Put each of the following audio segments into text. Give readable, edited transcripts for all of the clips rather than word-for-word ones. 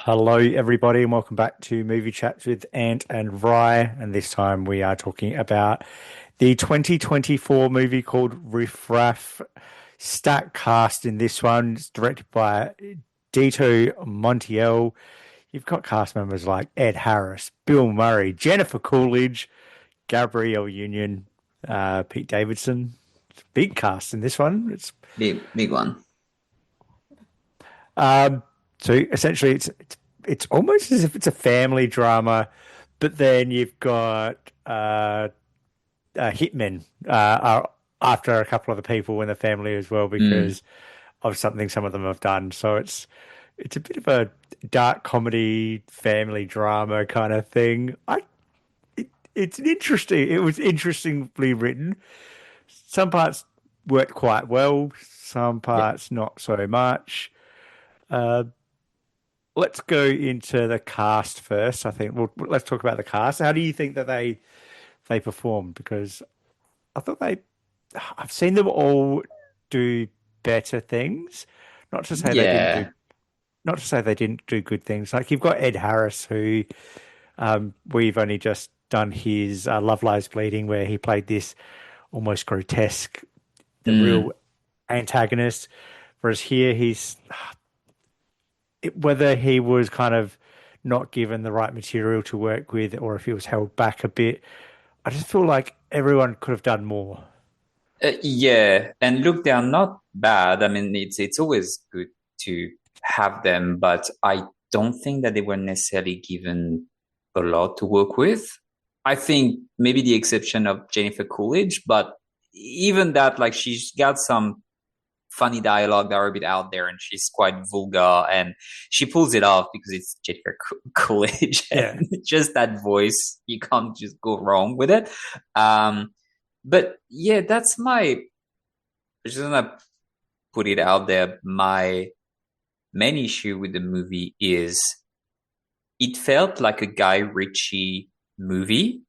Hello, everybody, and welcome back to Movie Chats with Ant and Rye. And this time we are talking about the 2024 movie called Riff Raff. Stack cast in this one. It's directed by Dito Montiel. You've got cast members like Ed Harris, Bill Murray, Jennifer Coolidge, Gabrielle Union, Pete Davidson. It's a big cast in this one. It's Big one. So essentially, it's almost as if it's a family drama, but then you've got hitmen are after a couple of the people in the family as well because of something some of them have done. So it's a bit of a dark comedy family drama kind of thing. It's interesting. It was interestingly written. Some parts worked quite well, some Yeah. parts not so much. Let's go into the cast first. I think let's talk about the cast. How do you think that they performed? Because I thought I've seen them all do better things. Not to say they didn't do, Yeah. not to say they didn't do good things. Like you've got Ed Harris, who we've only just done his Love Lies Bleeding, where he played this almost grotesque, the Mm. real antagonist. Whereas here, whether he was kind of not given the right material to work with or if he was held back a bit, I just feel like everyone could have done more. Yeah. And look, they are not bad. I mean, it's always good to have them, but I don't think that they were necessarily given a lot to work with. I think maybe the exception of Jennifer Coolidge, but even that, like she's got some funny dialogue that are a bit out there and she's quite vulgar and she pulls it off because it's Jennifer Coolidge Yeah. and just that voice, you can't just go wrong with it. Um, but yeah, that's my, just gonna put it out there. My main issue with the movie is it felt like a Guy Ritchie movie,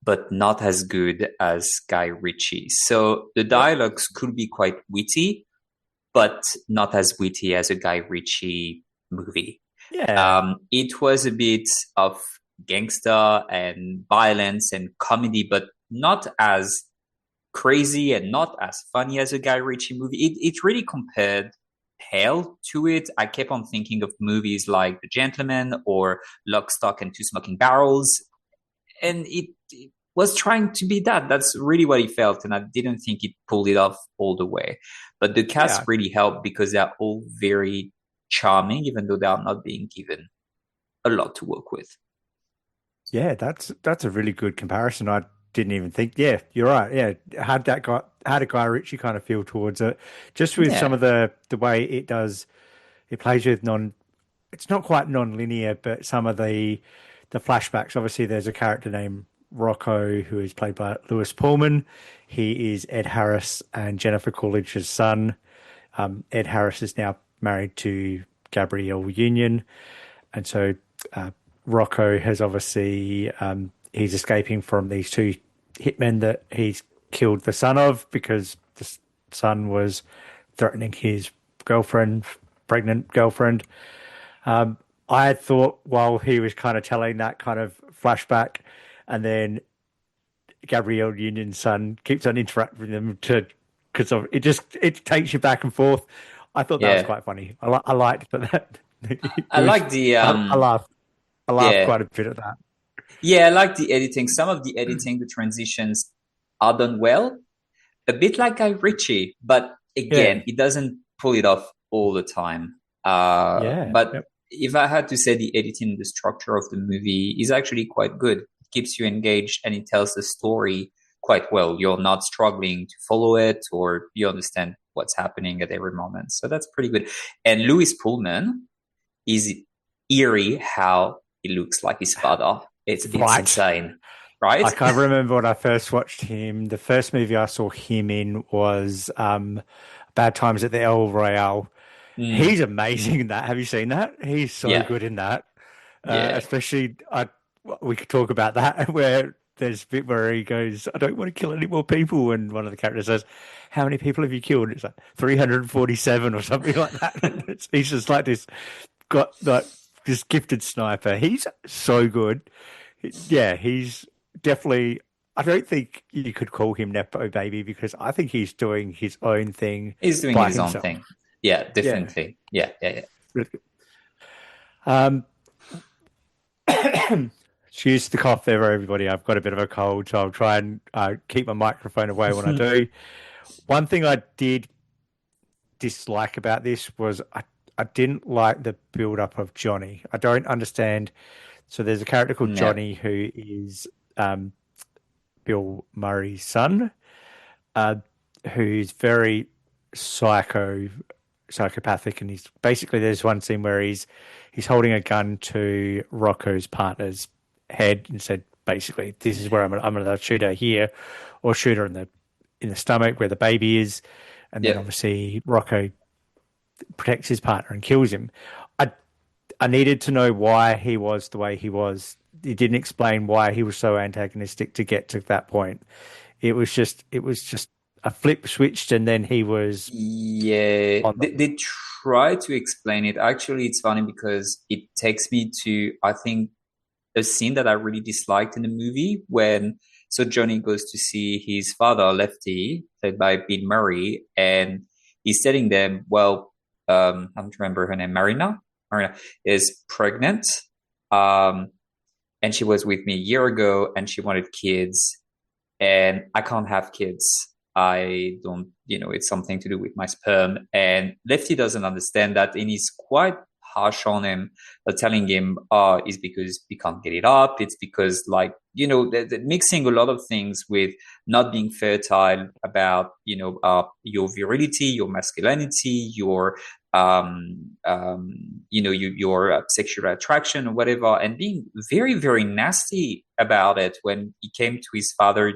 but not as good as Guy Ritchie. So the Yeah. dialogues could be quite witty, but not as witty as a Guy Ritchie movie. Yeah. It was a bit of gangster and violence and comedy, but not as crazy and not as funny as a Guy Ritchie movie. It really compared Hell to it. I kept on thinking of movies like The Gentleman or Lock, Stock, and Two Smoking Barrels, and it was trying to be that. That's really what it felt, and I didn't think it pulled it off all the way. But the cast Yeah. really helped because they're all very charming, even though they are not being given a lot to work with. Yeah, that's a really good comparison. I didn't even think. Yeah, you're right. Yeah, had a Guy Ritchie kind of feel towards it, just with some Yeah. of the way it plays with it's not quite non-linear, but some of the flashbacks. Obviously, there's a character named Rocco who is played by Lewis Pullman. He is Ed Harris and Jennifer Coolidge's son. Ed Harris is now married to Gabrielle Union, and so Rocco has obviously he's escaping from these two hitmen that he's killed the son of because the son was threatening his girlfriend, pregnant girlfriend. I had thought while he was kind of telling that kind of flashback, and then Gabrielle Union's son keeps on interacting with them to because of it takes you back and forth. I thought that was Yeah. quite funny. I liked that. It I was like the I laughed. I laughed yeah. quite a bit at that. Yeah, I like the editing. Some of the editing, the transitions are done well, a bit like Guy Ritchie, but Yeah, again, it doesn't pull it off all the time. yeah, But yep. if I had to say the editing, the structure of the movie is actually quite good. It keeps you engaged and it tells the story quite well. You're not struggling to follow it or you understand what's happening at every moment. So that's pretty good. And Louis Pullman is eerie how he looks like his father. It's Right. insane, right? Like I remember when I first watched him, the first movie I saw him in was Bad Times at the El Royale. He's Mm, amazing in that. Have you seen that? He's so yeah, good in that. yeah. Especially, we could talk about that where there's a bit where he goes, "I don't want to kill any more people," and one of the characters says, "How many people have you killed?" It's like 347 or something like that. And he's just like this, got that. this gifted sniper. He's so good. Yeah, he's definitely. I don't think you could call him Nepo Baby because I think he's doing his own thing He's doing by his own himself. thing. Yeah, Yeah. definitely. Yeah, yeah, yeah. Really good. Um, excuse the cough there, everybody. I've got a bit of a cold, so I'll try and keep my microphone away when I do. One thing I did dislike about this was I didn't like the build up of Johnny. I don't understand. So there's a character called Yeah, Johnny who is Bill Murray's son, uh, who's very psychopathic, and he's basically there's one scene where he's holding a gun to Rocco's partner's head and said basically this is where I'm gonna shoot her here, or shoot her in the stomach where the baby is, and then yeah. obviously Rocco protects his partner and kills him. I I needed to know why he was the way he was. He didn't explain why he was so antagonistic to get to that point. It was just a flip switched and then he was Yeah, on them. they try to explain it. Actually, it's funny because it takes me to, I think, a scene that I really disliked in the movie when so Johnny goes to see his father, Lefty, played by Bill Murray, and he's telling them, well, I don't remember her name, Marina. Marina is pregnant, um, and she was with me a year ago, and she wanted kids, and I can't have kids. I don't, it's something to do with my sperm. And Lefty doesn't understand that, and he's quite harsh on him, telling him, "Oh, it's because we can't get it up. It's because, like, they're mixing a lot of things with not being fertile about, your virility, your masculinity, your sexual attraction or whatever, and being very, very nasty about it when he came to his father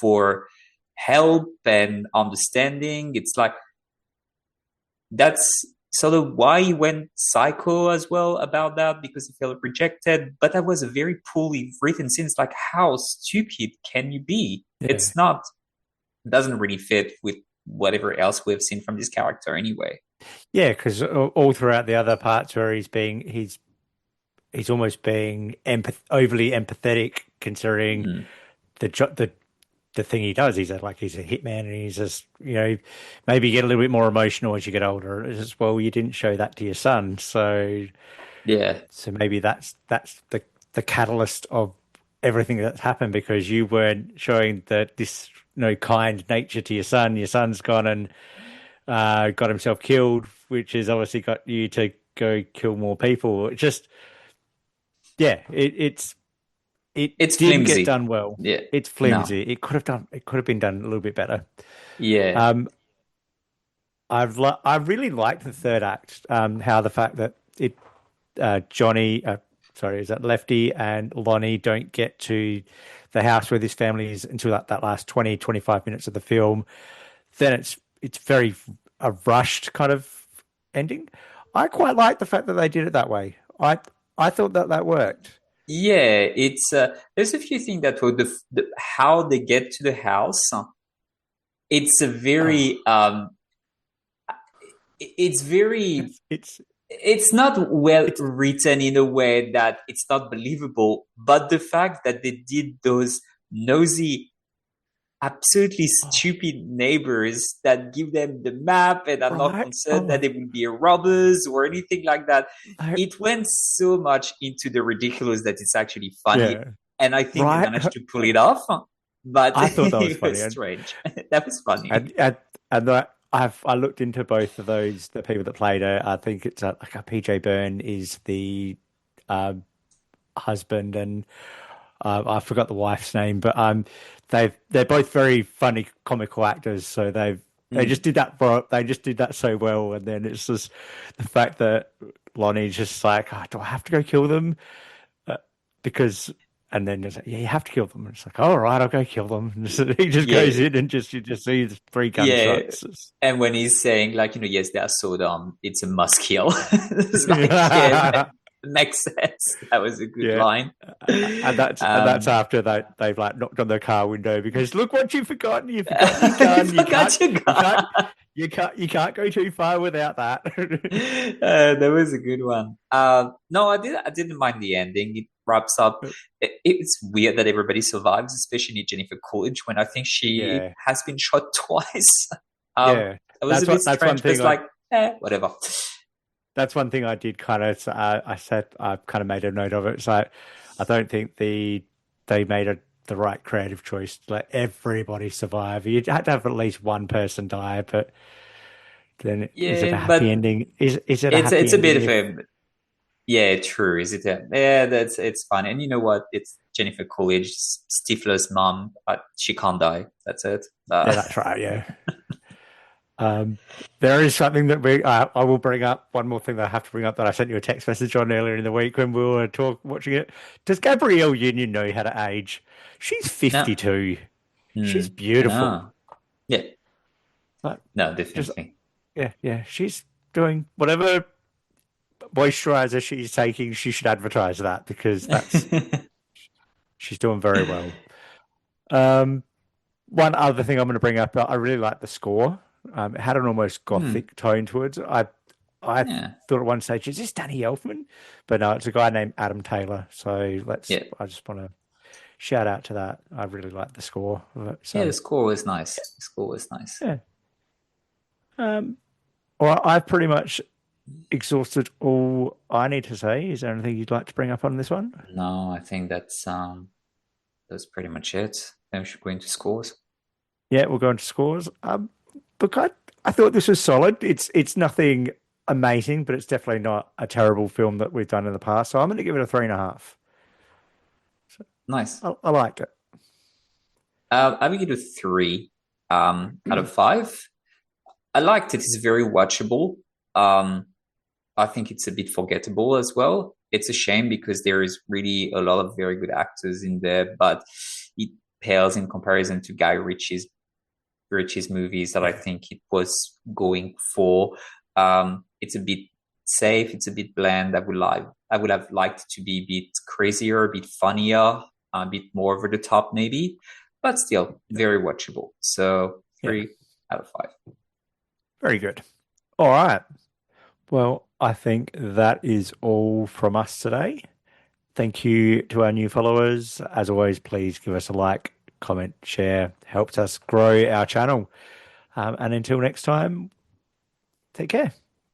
for help and understanding. It's like that's sort of why he went psycho as well about that, because he felt rejected. But that was a very poorly written scene. It's like, how stupid can you be? Yeah. It's not, doesn't really fit with whatever else we've seen from this character anyway. Yeah, because all throughout the other parts where he's almost being overly empathetic considering Mm. the thing he does. He's a hitman, and he's just maybe get a little bit more emotional as you get older. It's just, well, you didn't show that to your son, Yeah. so maybe that's the catalyst of everything that's happened because you weren't showing that this kind nature to your son. Your son's gone and got himself killed, which has obviously got you to go kill more people. It just yeah, it It's didn't get flimsy. done well. Yeah. It's No. flimsy. It could have been done a little bit better. Yeah. Um, I really liked the third act. How the fact that Johnny, sorry, is that Lefty and Lonnie don't get to the house where this family is until that last 20-25 minutes of the film. Then it's very a rushed kind of ending. I quite like the fact that they did it that way. I thought that worked. Yeah, it's there's a few things that were how they get to the house. It's a Oh, very it's very it's it's not well it's written in a way that it's not believable, but the fact that they did those nosy, absolutely oh, stupid neighbors that give them the map and are not right. concerned that Oh, they will be robbers or anything like that. I, It went so much into the ridiculous that it's actually funny. yeah, And I think they right. managed to pull it off, but I thought that was it funny, was strange. That was funny. and that I looked into both of those. The people that played her, I think it's like a PJ Byrne is the um, husband, and I forgot the wife's name, but they're both very funny comical actors. So Mm. they just did that so well. And then it's just the fact that Lonnie's just like, oh, do I have to go kill them? Because and then it's like, yeah, you have to kill them. And it's like, all right, I'll go kill them. And so he just goes Yeah, in and you just see the three yeah. gunshots. And when he's saying, like, yes, they are so dumb, it's a must kill. It's like, yeah, man. Makes sense. That was a good Yeah, line. and that's Um, after they've like knocked on the car window because look what you've forgotten. You've forgotten your gun. you forgot your You can't, gun. you can't go too far without that. That was a good one. No, I didn't mind the ending. It wraps up. It's weird that everybody survives, especially Jennifer Coolidge, when I think she Yeah, has been shot twice. Um, yeah. it was a bit That's one strange, but thing it's like, whatever. that's one thing I did kind of I said I kind of made a note of it. It's like I don't think they made the right creative choice to let everybody survive. You had to have at least one person die, but then is it a Yeah, happy but ending? Is it a happy it's a bit ending of if a yeah, true. Is it? Yeah, that's it's fun. And you know what? It's Jennifer Coolidge, Stifler's mom. She can't die. That's it. yeah, that's right, yeah. Um, there is something that I will bring up. One more thing that I have to bring up that I sent you a text message on earlier in the week when we were watching it. Does Gabrielle Union know how to age? She's No, 52. She's I beautiful. know. Yeah, Like, no, just definitely. yeah, yeah. She's doing whatever moisturizer she's taking. She should advertise that because that's she's doing very well. Um, One other thing I'm going to bring up, I really like the score. It had an almost Hmm. gothic tone to it. I Yeah, thought at one stage, is this Danny Elfman? But no, it's a guy named Adam Taylor. So yeah, I just want to shout out to that. I really like the score of it. yeah. The So score was nice. The score was nice. yeah. Um, well, I've pretty much exhausted all I need to say. Is there anything you'd like to bring up on this one? No, I think that's pretty much it. Then we should go into scores. Yeah, we'll go into scores. Look, I thought this was solid. It's nothing amazing, but it's definitely not a terrible film that we've done in the past. So I'm going to give it a 3.5. Nice. I liked it. I would give it a three out of five. I liked it. It's very watchable. Um, I think it's a bit forgettable as well. It's a shame because there is really a lot of very good actors in there, but it pales in comparison to Ritchie's movies that I Yeah, think it was going for. It's a bit safe. It's a bit bland. I would have liked to be a bit crazier, a bit funnier, a bit more over the top, maybe, but still very watchable. So yeah, 3 out of 5. very good. All right. Well, I think that is all from us today. Thank you to our new followers. As always, please give us a like, comment, share. Helps us grow our channel. And until next time, take care.